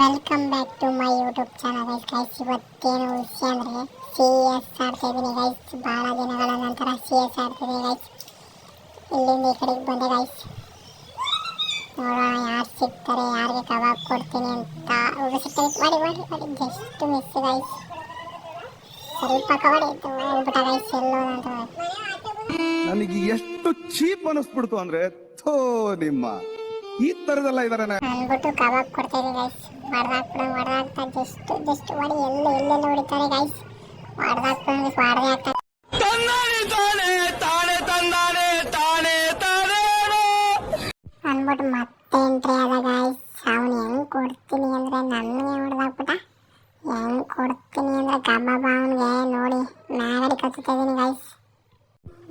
Welcome back to my YouTube channel guys. ಇವತ್ತೇನು ವಿಷಯ ಅಂದರೆ CS ಆಡ್ತಾ ಇದ್ದೀನಿ ಗೈಸ್. ಭಾಳ ದಿನಗಳ ನಂತರ CS ಆಡ್ತಿದ್ದೀನಿ ಗೈಸ್. ಇಲ್ಲಿಂದ ಈ ಕಡೆಗೆ ಬಂದೆ ಗೈಸ್. ನೋಡೋಣ ಯಾರು ಸಿಗ್ತಾರೆ, ಯಾರಿಗೆ ಕಬಾಬ್ ಕೊಡ್ತೀನಿ ಅಂತ. ಹುಡುಗ ಸಿಗ್ತಾರೆ, ಮಾಡಿ ಜಸ್ಟ್ ಮಿಸ್ ಗೈಸ್. ಸ್ವಲ್ಪ ಕಬಡ್ಡಿ ಇತ್ತು ಹೋಗ್ಬಿಟ್ಟ ಗೈಸ್. ಎಲ್ಲೋ ಅಂತ ನನಗೆ ಎಷ್ಟು ಚೀಪ್ ಅನಿಸ್ಬಿಡ್ತು ಅಂದ್ರೆ ಥೋ ನಿಮ್ಮ ಈ ತರದೆಲ್ಲ ಇದಾರೆ ಅಂದ್ಬಿಟ್ಟು ಕಬಾಬ್ ಕೊಡ್ತಾ ಇದೀನಿ ಗೈಸ್. ಹೊಡೆದಾಕ್ತಾ ಜಸ್ಟ್ ಹೊಡಿ ಎಲ್ಲೆಲ್ಲ ಹೊಡಿತಾರೆ ಗೈಸ್. ಹೊಡೆದಾಕ್ಬಿಡೋ ಹೊಡೆದೇ ಆಗ್ತಾರೆ ಅಂದ್ಬಿಟ್ಟು ಮತ್ತೆ ಎಂಟ್ರಿ ಆದ ಗೈಸ್. ಅವನು ಹೆಂಗ್ ಕೊಡ್ತೀನಿ ಅಂದ್ರೆ ನನಗೆ ಹೊಡೆದಾಕ್ಬಿಟ್ಟ. ಹೆಂಗ್ ಕೊಡ್ತೀನಿ ಅಂದ್ರೆ ಕಬಾಬ್ ಅವನಿಗೆ ನೋಡಿ ಮ್ಯಾಗಡಿ ಕಚ್ಚುತ್ತಾ ಇದೀನಿ ಗೈಸ್.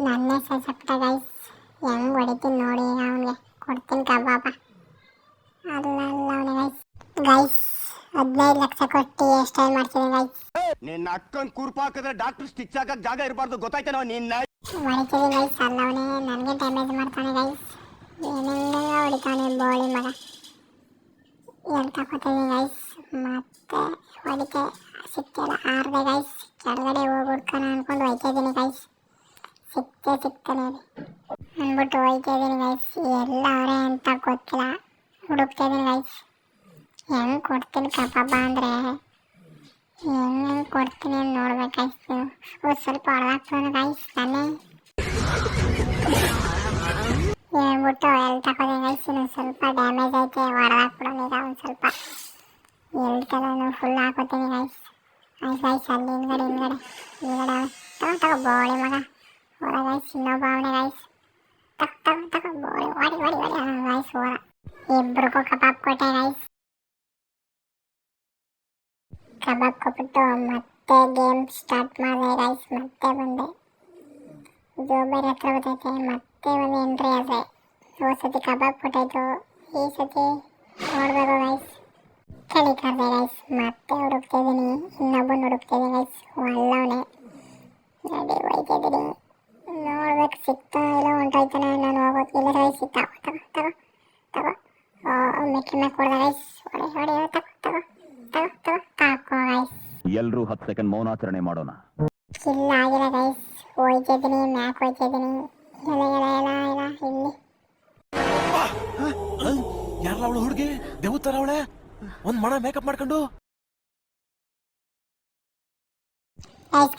ನನ್ನೇ ಸಪಟ ಗೈಸ್. ಹೆಂಗ್ ಹೊಡಿತೀನಿ ನೋಡಿ ಅವನಿಗೆ ಕೊಡ್ತೀನಿ ಕಬಾಬ. ಅಲ್ಲ ಅವನಿಗೆ ಗೈಸ್ 15 ಲಕ್ಷ ಕೊಟ್ಟು ಹೇರ್ ಸ್ಟೈಲ್ ಮಾಡ್ತೀನಿ ಗೈಸ್. ನಿನ್ನ ಅಕ್ಕನ್ ಕುರ್ಪ ಹಾಕಿದ್ರೆ ಡಾಕ್ಟರ್ ಸ್ಟಿಚ್ ಹಾಕಕ್ ಜಾಗ ಇರಬಾರ್ದು, ಗೊತ್ತಾಯ್ತೇನೋ ನಿನ್ನ. ಹೊಡಿತೀನಿ ಗೈಸ್. ಅಲ್ಲ ಅವನೇ ನನಗೆ ಡ್ಯಾಮೇಜ್ ಮಾಡ್ತಾನೆ ಗೈಸ್. ಏನೆಲ್ಲ ಹೊಡಿತಾನೆ ಬೋಳಿ ಮಗ. ಎಲ್ಲಿ ತಗೋತೀನಿ ಗೈಸ್. ಮತ್ತೆ ಹೊಡಿಕೆ ಸಿಕ್ತಿಲ್ಲ, ಆರ್ದೆ ಗೈಸ್. ಕೆಳಗಡೆ ಹೋಗಿ ಹುಡ್ಕೋಣ ಅನ್ಕೊಂಡು ಹೋಯ್ತಾ ಇದ್ದೀನಿ ಗೈಸ್. ಸಿಗ್ತಾನೆ ಅಂದ್ಬಿಟ್ಟು ಹೋಯ್ತಾ ಇದ್ದೀನಿ ಗೈಸ್. ಎಲ್ಲ ಅವರೇ ಅಂತ ಗೊತ್ತಿಲ್ಲ, ಹುಡುಕ್ತಾ ಇದ್ದೀನಿ ಗೈಸ್. ಹೆಂಗೆ ಕೊಡ್ತೀನಿ ಕಬಾಬ ಅಂದರೆ ಹೆಂಗೆ ಕೊಡ್ತೀನಿ ಅಂತ ನೋಡ್ಬೇಕಾಯ್ತು. ಸ್ವಲ್ಪ ಹೊಡೆದಾಕ್ತಾನೆ ಗೈಸ್. ನಾನೇ ಹೇಳ್ಬಿಟ್ಟು ಎಲ್ಲಿ ತಗೋತೀನಿ ಗೈಸ್. ಇನ್ನೊಂದು ಸ್ವಲ್ಪ ಡ್ಯಾಮೇಜ್ ಐತೆ, ಹೊಡೆದಾಕ್ಬಿಡೋಣ ಈಗ ಒಂದು ಸ್ವಲ್ಪ. ಎಲ್ತಲ್ಲ ಫುಲ್ ಹಾಕೋತೀನಿ ಗೈಸ್. ಆಯ್ತು ಗೈಸ್. ಅಲ್ಲಿ ಹಿಂದ್ಗಡೆ ತಗೋ ಬೋಳಿ ಮಗ. ಹೊರ ಗೈಸ್. ಇನ್ನೊಬ್ಬ ಅವನೇ ಗೈಸ್. ತಗೋ ಬೋಳಿ ಹೊಡಿ ಗೈಸ್. ಹೊರ ಇಬ್ರಿಗೂ ಕಬಾಬ್ ಕೊಟ್ಟೆ ಗೈಸ್. ಕಬಾಬ್ ಕೊಟ್ಬಿಟ್ಟು ಮತ್ತೆ ಗೇಮ್ ಸ್ಟಾರ್ಟ್ ಮಾಡಿದೆ ಗೈಸ್. ಮತ್ತೆ ಬಂದೆ ಜೋಬೇರ್ ಹತ್ರ ಬರ್ತೈತೆ. ಮತ್ತೆ ಒಂದು ಎಂಟ್ರಿ ಆದರೆ ಹೋದ ಸತಿ ಕಬಾಬ್ ಕೊಟ್ಟಾಯ್ತು, ಈ ಸತಿ ನೋಡ್ಬೇಕು ಗೈಸ್. ಕಳಿ ಕರ್ದೆ ಗೈಸ್. ಮತ್ತೆ ಹುಡುಕ್ತಾ ಇದ್ದೀನಿ, ಇನ್ನೊಬ್ಬನ ಹುಡುಕ್ತಾ ಇದ್ದೀನಿ ಗೈಸ್. ಒಳ್ಳವನೇ ನಡಿ ಹೋಯ್ತಾ ಇದ್ದೀನಿ. ನೋಡ್ಬೇಕು ಸಿಗ್ತಾ ಇಲ್ಲ ಹೊಂಟೋಯ್ತಾನೆ. ನಾನು ಹೋಗೋದು ಇಲ್ಲ ಗೈಸ್. ತಗೋ ಮೆಕ್ಕಿ ಮ್ಯಾಕ್ ಕೊಡ್ದೆ ಗೈಸ್. ಹೊಡಿ ತಗೋ ಗೈಸ್. ಎಲ್ರೂ 10 ಸೆಕೆಂಡ್ ಮೌನಾಚರಣೆ ಮಾಡೋಣ. ಇಲ್ಲ ಆಗಿಲ್ಲ ಗೈಸ್. ಹೋಯ್ತಾ ಇದ್ದೀನಿ, ಮ್ಯಾಕ್ ಹೋಯ್ತಾ ಇದ್ದೀನಿ. ಎಲ್ಲ ಇಲ್ಲಿ ಯಾರಲ್ಲ ಅವಳು ಹುಡುಗಿ ದೇವತರ ಅವಳೆ ಒಂದ್ ಮಣ ಮೇಕಪ್ ಮಾಡ್ಕೊಂಡು ಗೈಸ್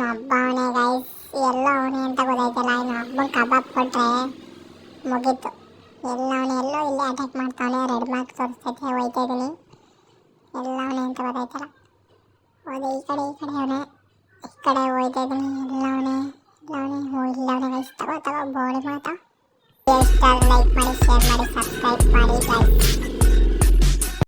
ಹಬ್ಬ ಅವನೇ ಗೈಸ್. ಎಲ್ಲ ಅವನೇ ಅಂತ ಗೊತ್ತಾಯ್ತಲ್ಲ. ಇನ್ನು ಹಬ್ಬನ ಕಬಾಬ್ ಕೊಟ್ರೆ ಮುಗೀತು. ಎಲ್ಲ ಅವನೇ ಎಲ್ಲೋ ಇಲ್ಲಿ ಅಟ್ಯಾಕ್ ಮಾಡ್ತಾವನೆ. ರೆಡ್ ಮಾರ್ಕ್ ತೋರಿಸ್ತೈತೆ. ಹೋಯ್ತಾ ಇದ್ದೀನಿ. ಎಲ್ಲ ಅವನೇ ಅಂತ ಗೊತ್ತಾಯ್ತಲ್ಲ. ಹೋದೆ ಈ ಕಡೆ ಅವನೇ. ಈ ಕಡೆ ಹೋಯ್ತಾ ಇದ್ದೀನಿ. ಎಲ್ಲ ಅವನೇ ಗೈಸ್. ತಗೋ ಬೋಳಿ ಮಾತಾ. ಲೈಕ್ ಮಾಡಿ, ಶೇರ್ ಮಾಡಿ, ಸಬ್ಸ್ಕ್ರೈಬ್ ಮಾಡಿ ಗೈಸ್.